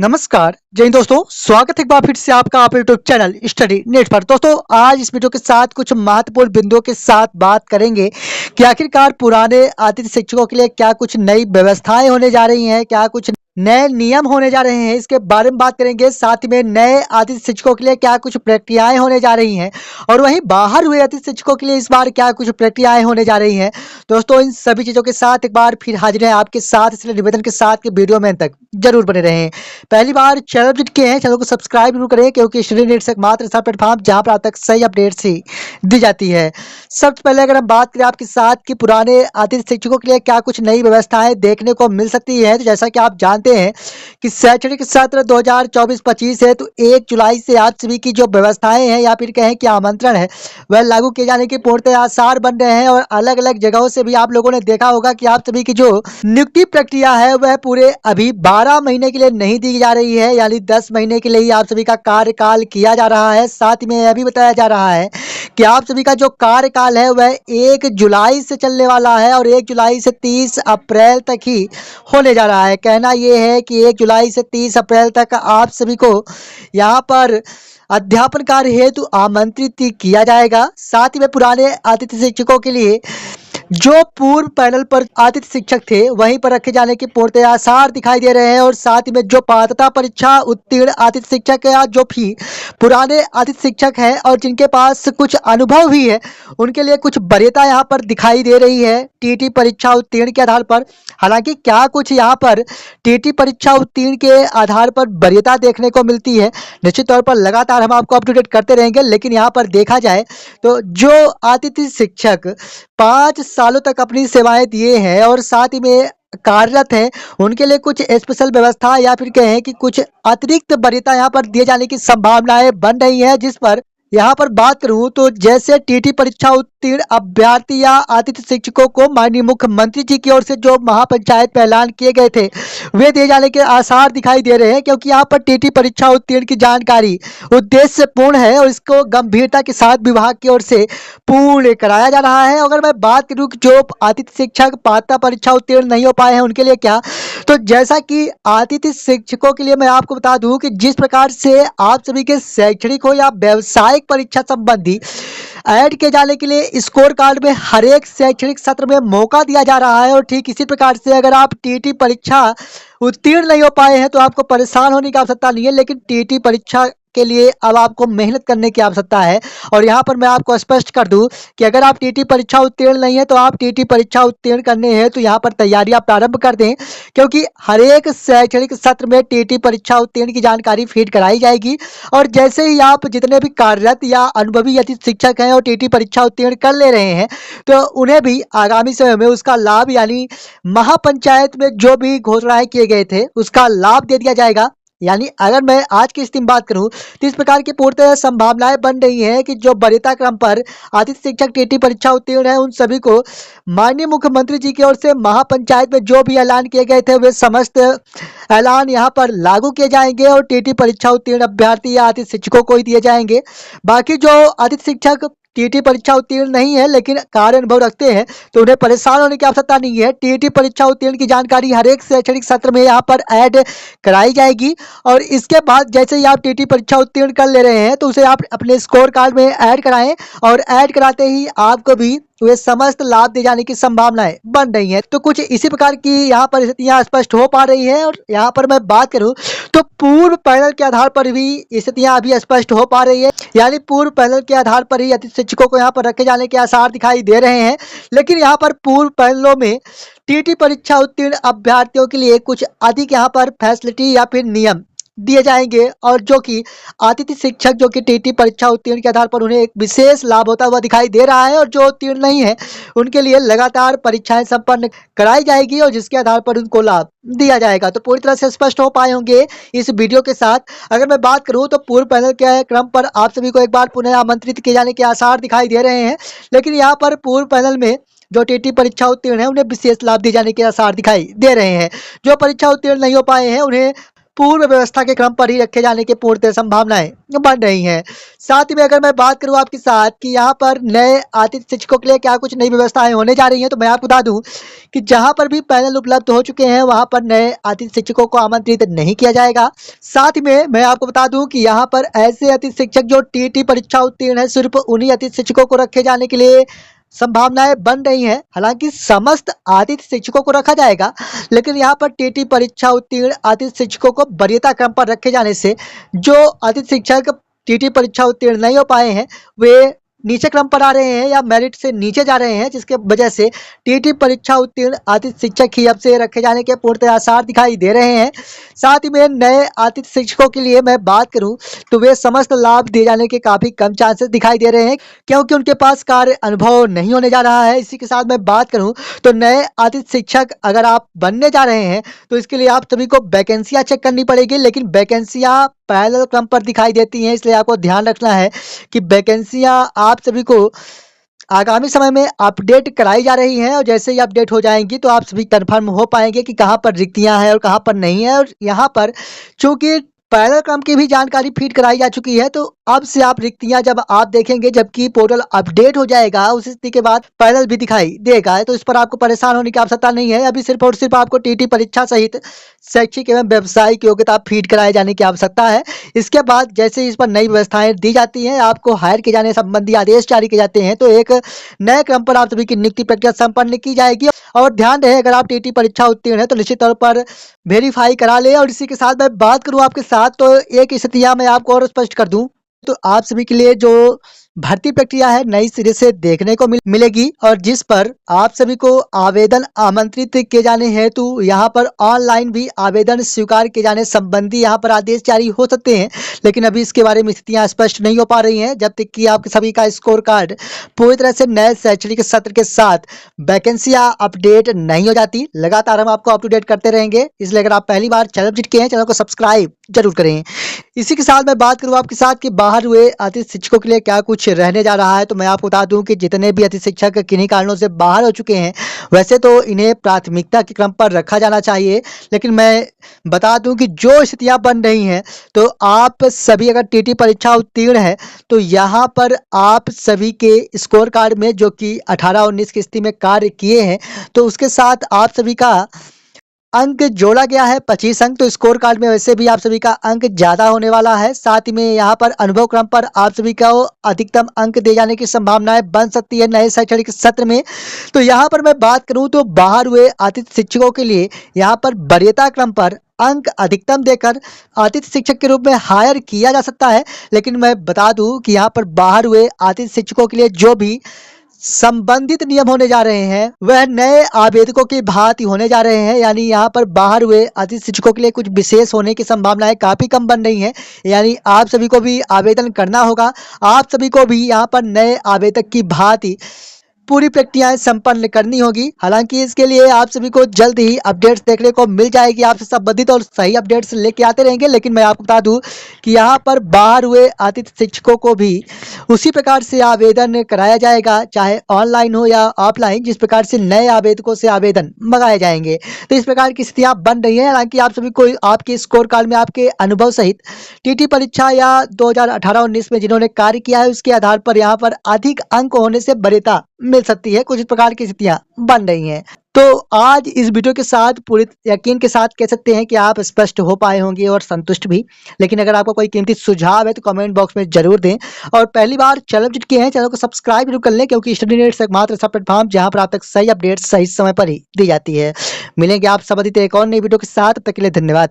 नमस्कार जय हिंद दोस्तों, स्वागत है एक बार फिर से आपका आप यूट्यूब चैनल स्टडी नेट पर। दोस्तों आज इस वीडियो के साथ कुछ महत्वपूर्ण बिंदुओं के साथ बात करेंगे कि आखिरकार पुराने अतिथि शिक्षकों के लिए क्या कुछ नई व्यवस्थाएं होने जा रही हैं, क्या कुछ नए नियम होने जा रहे हैं, इसके बारे में बात करेंगे। साथ ही में नए अतिथि शिक्षकों के लिए क्या कुछ प्रक्रियाएं होने जा रही हैं और वहीं बाहर हुए अतिथि शिक्षकों के लिए इस बार क्या कुछ प्रक्रियाएं होने जा रही हैं। दोस्तों इन सभी चीजों के साथ एक बार फिर हाजिर है आपके साथ, इसलिए निवेदन के साथ कि वीडियो में अंत तक जरूर बने रहें। पहली बार चैनल विजिट किए हैं, चैनल को सब्सक्राइब जरूर करें क्योंकि स्टडी नेट से एकमात्र ऐसा प्लेटफॉर्म जहां पर आप तक सही अपडेट्स ही दी जाती है। सबसे पहले अगर हम बात करें आपके साथ कि पुराने अतिथि शिक्षकों के लिए क्या कुछ नई व्यवस्थाएं देखने को मिल सकती है, तो जैसा कि आप जानते हैं कि शैक्षणिक सत्र 2024-25 है, तो 1 जुलाई से आप सभी की जो व्यवस्थाएं हैं या फिर कहें कि आमंत्रण है वह लागू किए जाने के पूर्णतः आसार बन रहे हैं। और अलग अलग जगहों से भी आप लोगों ने देखा होगा कि आप सभी की जो नियुक्ति प्रक्रिया है वह पूरे अभी 12 महीने के लिए नहीं दी जा रही है, यानी 10 महीने के लिए ही आप सभी का कार्यकाल किया जा रहा है। साथ में यह भी बताया जा रहा है कि आप सभी का जो कार्यकाल है वह 1 जुलाई से चलने वाला है और 1 जुलाई से 30 अप्रैल तक ही होने जा रहा है। कहना यह है कि 1 जुलाई से 30 अप्रैल तक आप सभी को यहाँ पर अध्यापन कार्य हेतु आमंत्रित किया जाएगा। साथ ही में पुराने अतिथि शिक्षकों के लिए जो पूर्व पैनल पर अतिथि शिक्षक थे वहीं पर रखे जाने के पूर्णतः आसार दिखाई दे रहे हैं। और साथ ही में जो पात्रता परीक्षा उत्तीर्ण अतिथि शिक्षक या जो भी पुराने अतिथि शिक्षक हैं और जिनके पास कुछ अनुभव भी है उनके लिए कुछ वरीयता यहाँ पर दिखाई दे रही है टीटी परीक्षा उत्तीर्ण के आधार पर। हालांकि क्या कुछ यहाँ पर टीटी परीक्षा उत्तीर्ण के आधार पर वरीयता देखने को मिलती है, निश्चित तौर पर लगातार हम आपको अपडेट करते रहेंगे। लेकिन यहाँ पर देखा जाए तो जो अतिथि शिक्षक 5 सालों तक अपनी सेवाएं दिए हैं और साथ ही में कार्यरत हैं, उनके लिए कुछ स्पेशल व्यवस्था या फिर कहें कि कुछ अतिरिक्त वरीयता यहाँ पर दिए जाने की संभावनाएं बन रही है। जिस पर यहाँ पर बात करूं तो जैसे टीटी परीक्षा उत्तीर्ण अभ्यर्थी या अतिथि शिक्षकों को माननीय मुख्यमंत्री जी की ओर से जो महापंचायत में ऐलान किए गए थे वे दिए जाने के आसार दिखाई दे रहे हैं, क्योंकि यहाँ पर टीटी परीक्षा उत्तीर्ण की जानकारी उद्देश्यपूर्ण है और इसको गंभीरता के साथ विभाग की ओर से पूर्ण कराया जा रहा है। अगर मैं बात करूं कि जो अतिथि शिक्षक पात्रता परीक्षा उत्तीर्ण नहीं हो पाए हैं उनके लिए क्या, तो जैसा कि अतिथि शिक्षकों के लिए मैं आपको बता दूं कि जिस प्रकार से आप सभी के शैक्षणिक हो या व्यावसायिक परीक्षा संबंधी ऐड किए जाने के लिए स्कोर कार्ड में हर एक शैक्षणिक सत्र में मौका दिया जा रहा है, और ठीक इसी प्रकार से अगर आप टीटी परीक्षा उत्तीर्ण नहीं हो पाए हैं तो आपको परेशान होने की आवश्यकता नहीं है, लेकिन टीटी परीक्षा के लिए अब आपको मेहनत करने की आवश्यकता है। और यहाँ पर मैं आपको स्पष्ट कर दूं कि अगर आप टीटी परीक्षा उत्तीर्ण नहीं है तो आप टीटी परीक्षा उत्तीर्ण करने हैं तो यहाँ पर तैयारियां प्रारंभ कर दें, क्योंकि हर एक शैक्षणिक सत्र में टीटी परीक्षा उत्तीर्ण की जानकारी फीड कराई जाएगी। और जैसे ही आप जितने भी कार्यरत या अनुभवी अतिथि शिक्षक हैं और टीटी परीक्षा उत्तीर्ण कर ले रहे हैं तो उन्हें भी आगामी समय में उसका लाभ, यानी महापंचायत में जो भी घोषणाएं किए गए थे उसका लाभ दे दिया जाएगा। यानी अगर मैं आज की स्थिति में बात करूं तो इस प्रकार की पूर्णतः संभावनाएं बन रही हैं कि जो वरीयता क्रम पर अतिथि शिक्षक टीटी परीक्षा उत्तीर्ण है उन सभी को माननीय मुख्यमंत्री जी की ओर से महापंचायत में जो भी ऐलान किए गए थे वे समस्त ऐलान यहां पर लागू किए जाएंगे और टीटी परीक्षा उत्तीर्ण अभ्यर्थी या अतिथि शिक्षकों को ही दिए जाएंगे। बाकी जो अतिथि शिक्षक टीटी परीक्षा उत्तीर्ण नहीं है लेकिन कार्य अनुभव रखते हैं तो उन्हें परेशान होने की आवश्यकता नहीं है। टीटी परीक्षा उत्तीर्ण की जानकारी हर एक शैक्षणिक सत्र में यहाँ पर ऐड कराई जाएगी और इसके बाद जैसे ही आप टीटी परीक्षा उत्तीर्ण कर ले रहे हैं तो उसे आप अपने स्कोर कार्ड में ऐड कराएं और ऐड कराते ही आपको भी वे समस्त लाभ दिए जाने की संभावनाएं बन रही हैं। तो कुछ इसी प्रकार की यहाँ पर स्थितियां स्पष्ट हो पा रही हैं। और यहाँ पर मैं बात करूं तो पूर्व पैनल के आधार पर भी स्थितियां अभी स्पष्ट हो पा रही है, यानी पूर्व पैनल के आधार पर ही अतिथि शिक्षकों को यहाँ पर रखे जाने के आसार दिखाई दे रहे हैं। लेकिन यहाँ पर पूर्व पैनलों में टीटी परीक्षा उत्तीर्ण अभ्यर्थियों के लिए कुछ अधिक यहाँ पर फैसिलिटी या फिर नियम दिए जाएंगे और जो कि अतिथि शिक्षक जो कि टीटी परीक्षा उत्तीर्ण के आधार पर उन्हें एक विशेष लाभ होता हुआ दिखाई दे रहा है, और जो उत्तीर्ण नहीं है उनके लिए लगातार परीक्षाएं संपन्न कराई जाएगी और जिसके आधार पर उनको लाभ दिया जाएगा। तो पूरी तरह से स्पष्ट हो पाए होंगे इस वीडियो के साथ। अगर मैं बात करूं तो पूर्व पैनल के क्रम पर आप सभी को एक बार पुनः आमंत्रित किए जाने के आसार दिखाई दे रहे हैं, लेकिन यहाँ पर पूर्व पैनल में जो टीटी परीक्षा उत्तीर्ण है उन्हें विशेष लाभ दिए जाने के आसार दिखाई दे रहे हैं। जो परीक्षा उत्तीर्ण नहीं हो पाए हैं उन्हें पूर्व व्यवस्था के क्रम पर ही रखे जाने की पूर्णतः संभावनाएं बन रही हैं। साथ ही में अगर मैं बात करूं आपके साथ कि यहाँ पर नए अतिथि शिक्षकों के लिए क्या कुछ नई व्यवस्थाएं होने जा रही हैं, तो मैं आपको बता दूं कि जहां पर भी पैनल उपलब्ध हो चुके हैं वहां पर नए अतिथि शिक्षकों को आमंत्रित नहीं किया जाएगा। साथ ही में मैं आपको बता दूं कि यहाँ पर ऐसे अतिथि शिक्षक जो टीटी परीक्षा उत्तीर्ण है, सिर्फ उन्हीं अतिथि शिक्षकों को रखे जाने के लिए संभावनाएं बन रही हैं। हालांकि समस्त अतिथि शिक्षकों को रखा जाएगा, लेकिन यहाँ पर टीटी परीक्षा उत्तीर्ण अतिथि शिक्षकों को वरीयता क्रम पर रखे जाने से जो अतिथि शिक्षक टीटी परीक्षा उत्तीर्ण नहीं हो पाए हैं वे नीचे क्रम पर आ रहे हैं या मेरिट से नीचे जा रहे हैं, जिसके वजह से टीटी परीक्षा उत्तीर्ण अतिथि शिक्षक ही अब से रखे जाने के पूर्णतः आसार दिखाई दे रहे हैं। साथ ही में नए अतिथि शिक्षकों के लिए मैं बात करूं तो वे समस्त लाभ दिए जाने के काफी कम चांसेस दिखाई दे रहे हैं, क्योंकि उनके पास कार्य अनुभव नहीं होने जा रहा है। इसी के साथ मैं बात करूं तो नए अतिथि शिक्षक अगर आप बनने जा रहे हैं तो इसके लिए आप सभी को वैकेंसियां चेक करनी पड़ेगी, लेकिन वैकेंसियां पैरेलल क्रम पर दिखाई देती हैं, इसलिए आपको ध्यान रखना है कि वैकेंसियां आप सभी को आगामी समय में अपडेट कराई जा रही हैं, और जैसे ही अपडेट हो जाएंगी तो आप सभी कंफर्म हो पाएंगे कि कहां पर रिक्तियां हैं और कहां पर नहीं है। और यहां पर चूंकि पैरेलल क्रम की भी जानकारी फीड कराई जा चुकी है, तो अब से आप रिक्तियां जब आप देखेंगे, जबकि पोर्टल अपडेट हो जाएगा उस स्थिति के बाद पैरेलल भी दिखाई देगा, तो इस पर आपको परेशान होने की आवश्यकता नहीं है। अभी सिर्फ और सिर्फ आपको टीटी परीक्षा सहित शैक्षिक एवं व्यावसायिक योग्यता फीड कराए जाने की आवश्यकता है। इसके बाद जैसे इस पर नई व्यवस्थाएं दी जाती हैं, आपको हायर किए जाने संबंधी आदेश जारी किए जाते हैं, तो एक नए क्रम पर आप सभी की नियुक्ति प्रक्रिया संपन्न की जाएगी। और ध्यान रहे, अगर आप टीटी परीक्षा उत्तीर्ण है तो निश्चित तौर पर वेरीफाई करा ले। और इसी के साथ मैं बात करूं आपके साथ, तो एक स्थितियां मैं आपको और स्पष्ट कर दूं तो आप सभी के लिए जो भर्ती प्रक्रिया है नई सिरे से देखने को मिलेगी, और जिस पर आप सभी को आवेदन आमंत्रित किए जाने हेतु यहाँ पर ऑनलाइन भी आवेदन स्वीकार किए जाने संबंधी यहाँ पर आदेश जारी हो सकते हैं, लेकिन अभी इसके बारे में स्थितियां स्पष्ट नहीं हो पा रही हैं जब तक कि आप सभी का स्कोर कार्ड पूरी तरह से नए शैक्षणिक सत्र के साथ वैकेंसियां अपडेट नहीं हो जाती। लगातार हम आपको अप टू डेट करते रहेंगे, इसलिए अगर आप पहली बार चैनल विजिट किए हैं, चैनल को सब्सक्राइब जरूर करें। इसी के साथ मैं बात करूं आपके साथ कि बाहर हुए अतिथि शिक्षकों के लिए क्या कुछ रहने जा रहा है, तो मैं आपको बता दूं कि जितने भी अतिथि शिक्षक किन्हीं कारणों से बाहर हो चुके हैं, वैसे तो इन्हें प्राथमिकता के क्रम पर रखा जाना चाहिए, लेकिन मैं बता दूं कि जो स्थितियां बन रही हैं, तो आप सभी अगर टीटी परीक्षा उत्तीर्ण है तो यहाँ पर आप सभी के स्कोर कार्ड में जो कि 18-19 की स्थिति में कार्य किए हैं, तो उसके साथ आप सभी का अंक जोड़ा गया है 25 अंक, तो स्कोर कार्ड में वैसे भी आप सभी का अंक ज्यादा होने वाला है। साथ ही में यहाँ पर अनुभव क्रम पर आप सभी को अधिकतम अंक दे जाने की संभावनाएं बन सकती है नए शैक्षणिक सत्र में। तो यहाँ पर मैं बात करूँ तो बाहर हुए अतिथि शिक्षकों के लिए यहाँ पर वरीयता क्रम पर अंक अधिकतम देकर अतिथि शिक्षक के रूप में हायर किया जा सकता है, लेकिन मैं बता दूं कि यहाँ पर बाहर हुए अतिथि शिक्षकों के लिए जो भी संबंधित नियम होने जा रहे हैं वह नए आवेदकों की भांति होने जा रहे हैं। यानी यहाँ पर बाहर हुए अतिथि शिक्षकों के लिए कुछ विशेष होने की संभावनाएं काफी कम बन रही हैं। यानी आप सभी को भी आवेदन करना होगा, आप सभी को भी यहाँ पर नए आवेदक की भांति पूरी प्रक्रियाएं संपन्न करनी होगी। हालांकि इसके लिए आप सभी को जल्द ही अपडेट्स देखने को मिल जाएगी, आपसे संबंधित और सही अपडेट्स लेके आते रहेंगे। लेकिन मैं आपको बता दूं कि यहाँ पर बाहर हुए अतिथि शिक्षकों को भी उसी प्रकार से आवेदन कराया जाएगा, चाहे ऑनलाइन हो या ऑफलाइन, जिस प्रकार से नए आवेदकों से आवेदन मंगाए जाएंगे। तो इस प्रकार की स्थितियां बन रही हैं। हालांकि आप सभी को आपके स्कोर कार्ड में आपके अनुभव सहित टीटी परीक्षा या 2018-19 में जिन्होंने कार्य किया है उसके आधार पर यहाँ पर अधिक अंक होने से वरीयता मिल सकती है। कुछ इस प्रकार की स्थितियां बन रही हैं। तो आज इस वीडियो के साथ पूरे यकीन के साथ कह सकते हैं कि आप स्पष्ट हो पाए होंगे और संतुष्ट भी। लेकिन अगर आपको कोई कीमती सुझाव है तो कमेंट बॉक्स में जरूर दें, और पहली बार चैनल विजिट किए हैं चैनल को सब्सक्राइब जरूर कर लें, क्योंकि स्टडी नेट एकमात्र ऐसा प्लेटफॉर्म जहां पर आप तक सही अपडेट सही समय पर ही दी जाती है। मिलेंगे आप संबंधित एक और नई वीडियो के साथ, तब तक के लिए धन्यवाद।